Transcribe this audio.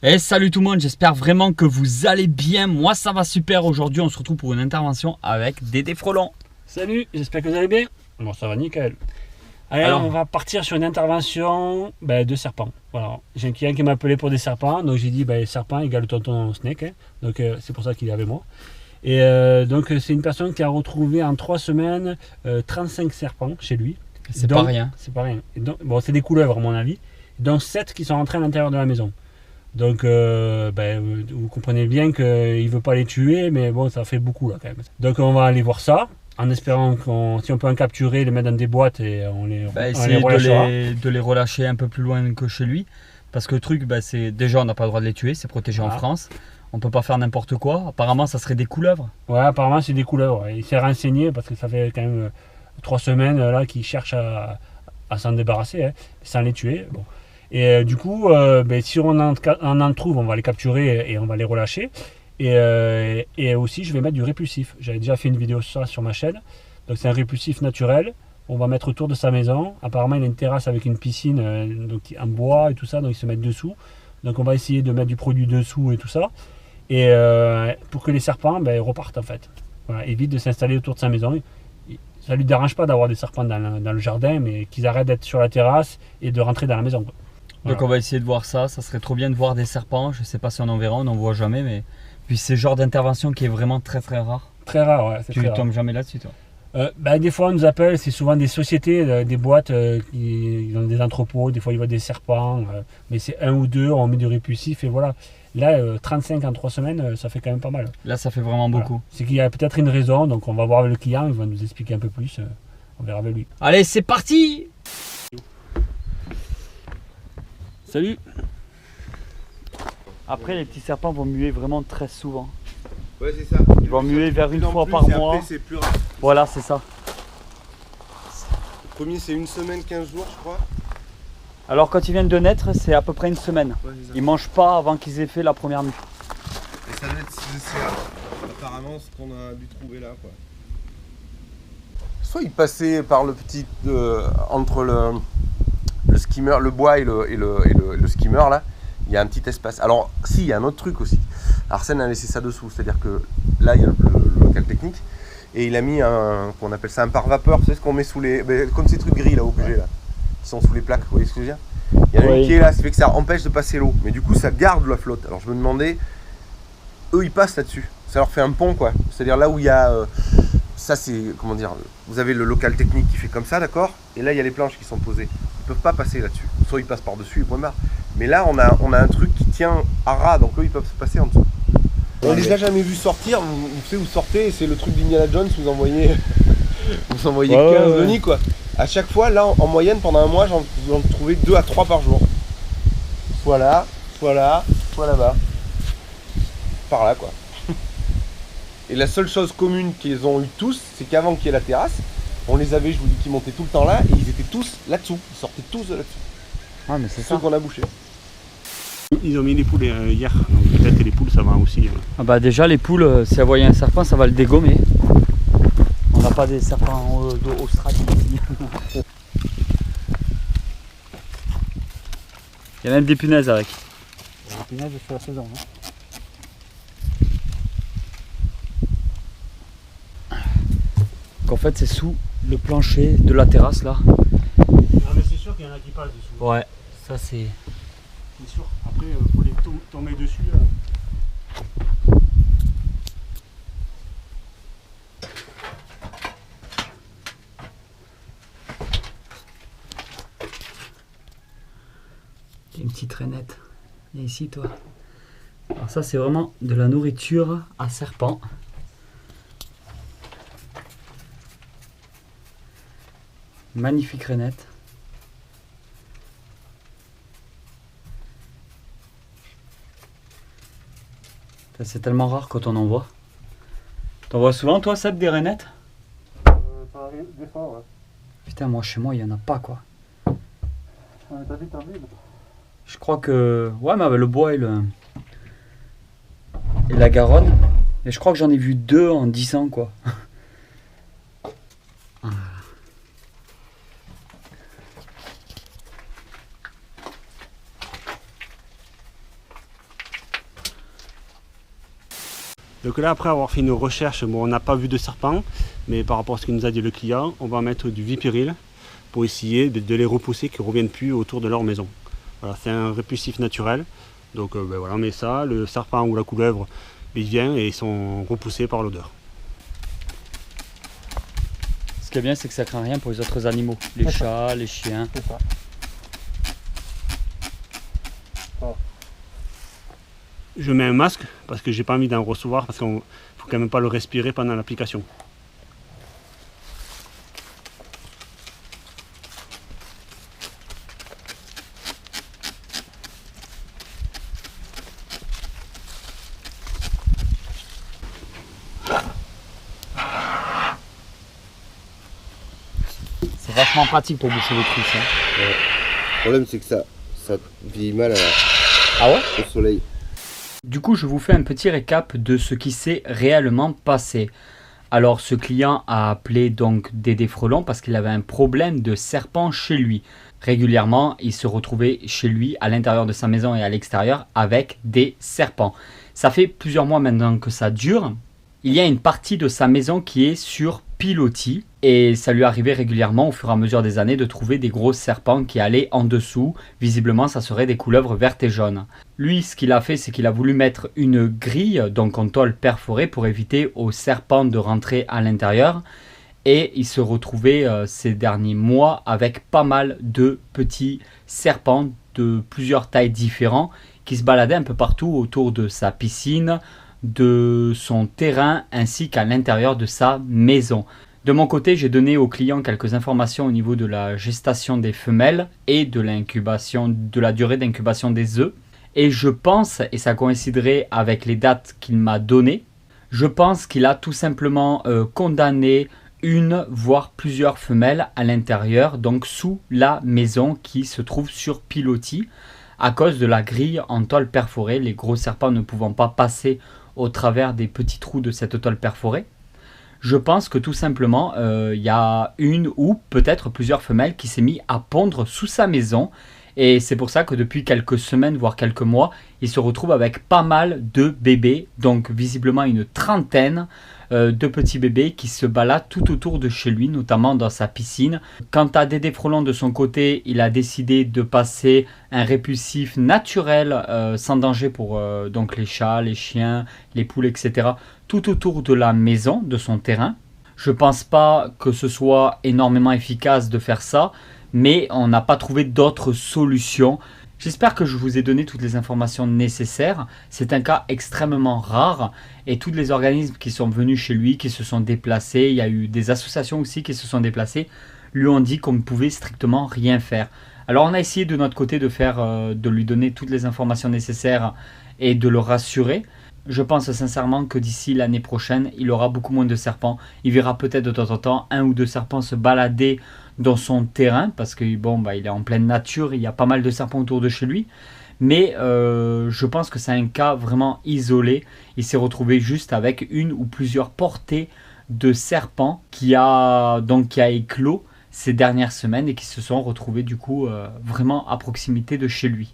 Et salut tout le monde, j'espère vraiment que vous allez bien. Moi ça va super. Aujourd'hui on se retrouve pour une intervention avec Dédé Frelon. Salut, j'espère que vous allez bien. Bon, ça va nickel. Allez, on va partir sur une intervention de serpents. Voilà. J'ai un client qui m'a appelé pour des serpents, donc j'ai dit serpent égale tonton snake, hein. Donc c'est pour ça qu'il est avec moi. Et donc c'est une personne qui a retrouvé en 3 semaines 35 serpents chez lui. C'est pas rien. C'est pas rien. Et donc, bon, c'est des couleuvres à mon avis, dont 7 qui sont rentrés à l'intérieur de la maison. Donc vous comprenez bien qu'il ne veut pas les tuer, mais bon, ça fait beaucoup là quand même. Donc on va aller voir ça, en espérant si on peut en capturer, les mettre dans des boîtes et on les relâchera. De les relâcher un peu plus loin que chez lui. Parce que le truc, c'est déjà on n'a pas le droit de les tuer, c'est protégé en France. On peut pas faire n'importe quoi. Apparemment ça serait des couleuvres. Ouais, apparemment c'est des couleuvres. Il s'est renseigné parce que ça fait quand même 3 semaines là qu'il cherche à s'en débarrasser, sans les tuer. Bon. Et du coup, si on en trouve, on va les capturer et on va les relâcher. Et aussi, je vais mettre du répulsif. J'avais déjà fait une vidéo sur ça sur ma chaîne. Donc c'est un répulsif naturel. On va mettre autour de sa maison. Apparemment, il a une terrasse avec une piscine donc en bois et tout ça. Donc ils se mettent dessous. Donc on va essayer de mettre du produit dessous et tout ça. Et pour que les serpents repartent en fait. Voilà, évite de s'installer autour de sa maison. Ça ne lui dérange pas d'avoir des serpents dans le jardin, mais qu'ils arrêtent d'être sur la terrasse et de rentrer dans la maison. Voilà. Donc on va essayer de voir ça. Ça serait trop bien de voir des serpents. Je sais pas si on en verra, on n'en voit jamais, mais puis c'est le genre d'intervention qui est vraiment très rare. Très rare, ouais. Tu tombes jamais là-dessus, toi? Des fois on nous appelle, c'est souvent des sociétés, des boîtes qui ont des entrepôts, des fois il y a des serpents, mais c'est 1 ou 2, on met du répulsif et voilà. Là, 35 en 3 semaines, ça fait quand même pas mal. Là, ça fait vraiment beaucoup. Voilà. C'est qu'il y a peut-être une raison, donc on va voir avec le client, il va nous expliquer un peu plus, on verra avec lui. Allez, c'est parti! Salut! Après, les petits serpents vont muer vraiment très souvent. Ouais, c'est ça. Ils vont muer vers une fois par mois. Après, c'est plus rare. Voilà, c'est ça. Le premier, c'est 1 semaine, 15 jours, je crois. Alors, quand ils viennent de naître, c'est à peu près 1 semaine. Ouais, ils mangent pas avant qu'ils aient fait la première mue. Et ça doit être apparemment ce qu'on a dû trouver là, quoi. Soit il passait par le petit entre le skimmer, le bois et le skimmer là, il y a un petit espace. Alors si, il y a un autre truc aussi. Arsène a laissé ça dessous, c'est-à-dire que là il y a le local technique et il a mis qu'on appelle ça un pare-vapeur, tu sais ce qu'on met sous les, comme ces trucs gris là au là, qui sont sous les plaques, vous voyez ce que je veux dire? Il y en a une qui est là, ça fait que ça empêche de passer l'eau, mais du coup ça garde la flotte. Alors je me demandais, eux ils passent là-dessus, ça leur fait un pont quoi, c'est-à-dire là où il y a ça c'est, comment dire, vous avez le local technique qui fait comme ça, d'accord? Et là il y a les planches qui sont posées. Ils peuvent pas passer là-dessus. Soit ils passent par-dessus et point barre. Mais là on a un truc qui tient à ras, donc eux ils peuvent se passer en dessous. On les a jamais vus sortir, vous savez où sortez, c'est le truc d'Indiana Jones, vous envoyez 15 de nid quoi. À chaque fois, là en moyenne pendant un mois, j'en trouvais 2 à 3 par jour. Soit là, soit là-bas. Par là quoi. Et la seule chose commune qu'ils ont eu tous, c'est qu'avant qu'il y ait la terrasse, on les avait, je vous dis, qui montaient tout le temps là, et ils étaient tous là-dessous. Ils sortaient tous de là-dessous. Ah, mais c'est ceux qu'on a bouchés. Ils ont mis les poules hier, donc peut-être que les poules ça va aussi. Ah bah déjà les poules, si elles voyaient un serpent, ça va le dégommer. On n'a pas des serpents d'Australie ici. Il y a même des punaises avec. Les punaises c'est la saison. Donc en fait c'est sous le plancher de la terrasse là. Non mais c'est sûr qu'il y en a qui passent dessous. Ouais, ça c'est... C'est sûr, après pour les tomber dessus. Une petite traînette. Et ici toi. Alors ça c'est vraiment de la nourriture à serpent. Magnifique rainette. C'est tellement rare quand on en voit. T'en vois souvent toi Seb des rainettes? Ça arrive des fois, ouais. Putain moi chez moi il y en a pas quoi. T'as vu. Je crois que... Ouais mais avec le bois et la Garonne. Et je crois que j'en ai vu 2 en 10 ans quoi. Donc là, après avoir fait une recherche, bon, on n'a pas vu de serpent, mais par rapport à ce que nous a dit le client, on va mettre du Vipéril pour essayer de les repousser, qu'ils ne reviennent plus autour de leur maison. Voilà, c'est un répulsif naturel. Donc ben voilà, on met ça, le serpent ou la couleuvre, il vient et ils sont repoussés par l'odeur. Ce qui est bien, c'est que ça craint rien pour les autres animaux, les chats, les chiens. C'est ça. Je mets un masque parce que j'ai pas envie d'en recevoir, parce qu'il ne faut quand même pas le respirer pendant l'application. C'est vachement pratique pour boucher les trous. Hein. Ouais. Le problème, c'est que ça vieillit mal Ah ouais? au soleil. Du coup, je vous fais un petit récap de ce qui s'est réellement passé. Alors, ce client a appelé donc Dédé Frelon parce qu'il avait un problème de serpent chez lui. Régulièrement, il se retrouvait chez lui, à l'intérieur de sa maison et à l'extérieur, avec des serpents. Ça fait plusieurs mois maintenant que ça dure. Il y a une partie de sa maison qui est sur pilotis et ça lui arrivait régulièrement au fur et à mesure des années de trouver des gros serpents qui allaient en dessous. Visiblement, ça serait des couleuvres vertes et jaunes. Lui, ce qu'il a fait, c'est qu'il a voulu mettre une grille, donc en tôle perforée, pour éviter aux serpents de rentrer à l'intérieur. Et il se retrouvait ces derniers mois avec pas mal de petits serpents de plusieurs tailles différentes qui se baladaient un peu partout autour de sa piscine, de son terrain ainsi qu'à l'intérieur de sa maison. De mon côté, j'ai donné au client quelques informations au niveau de la gestation des femelles et de l'incubation, de la durée d'incubation des œufs. Et je pense, et ça coïnciderait avec les dates qu'il m'a données, je pense qu'il a tout simplement condamné une voire plusieurs femelles à l'intérieur, donc sous la maison qui se trouve sur pilotis, à cause de la grille en tôle perforée, les gros serpents ne pouvant pas passer au travers des petits trous de cette tôle perforée. Je pense que tout simplement, il y a une ou peut-être plusieurs femelles qui s'est mis à pondre sous sa maison. Et c'est pour ça que depuis quelques semaines, voire quelques mois, il se retrouve avec pas mal de bébés. Donc visiblement une trentaine de petits bébés qui se baladent tout autour de chez lui, notamment dans sa piscine. Quant à Dédé Frelon, de son côté, il a décidé de passer un répulsif naturel sans danger pour donc les chats, les chiens, les poules, etc. tout autour de la maison, de son terrain. Je pense pas que ce soit énormément efficace de faire ça, mais on n'a pas trouvé d'autres solutions. J'espère que je vous ai donné toutes les informations nécessaires. C'est un cas extrêmement rare et tous les organismes qui sont venus chez lui, qui se sont déplacés, il y a eu des associations aussi qui se sont déplacées, lui ont dit qu'on ne pouvait strictement rien faire. Alors on a essayé de notre côté de lui donner toutes les informations nécessaires et de le rassurer. Je pense sincèrement que d'ici l'année prochaine, il aura beaucoup moins de serpents. Il verra peut-être de temps en temps un ou deux serpents se balader dans son terrain parce que bon, il est en pleine nature, il y a pas mal de serpents autour de chez lui. Mais je pense que c'est un cas vraiment isolé. Il s'est retrouvé juste avec une ou plusieurs portées de serpents qui a éclos ces dernières semaines et qui se sont retrouvés du coup vraiment à proximité de chez lui.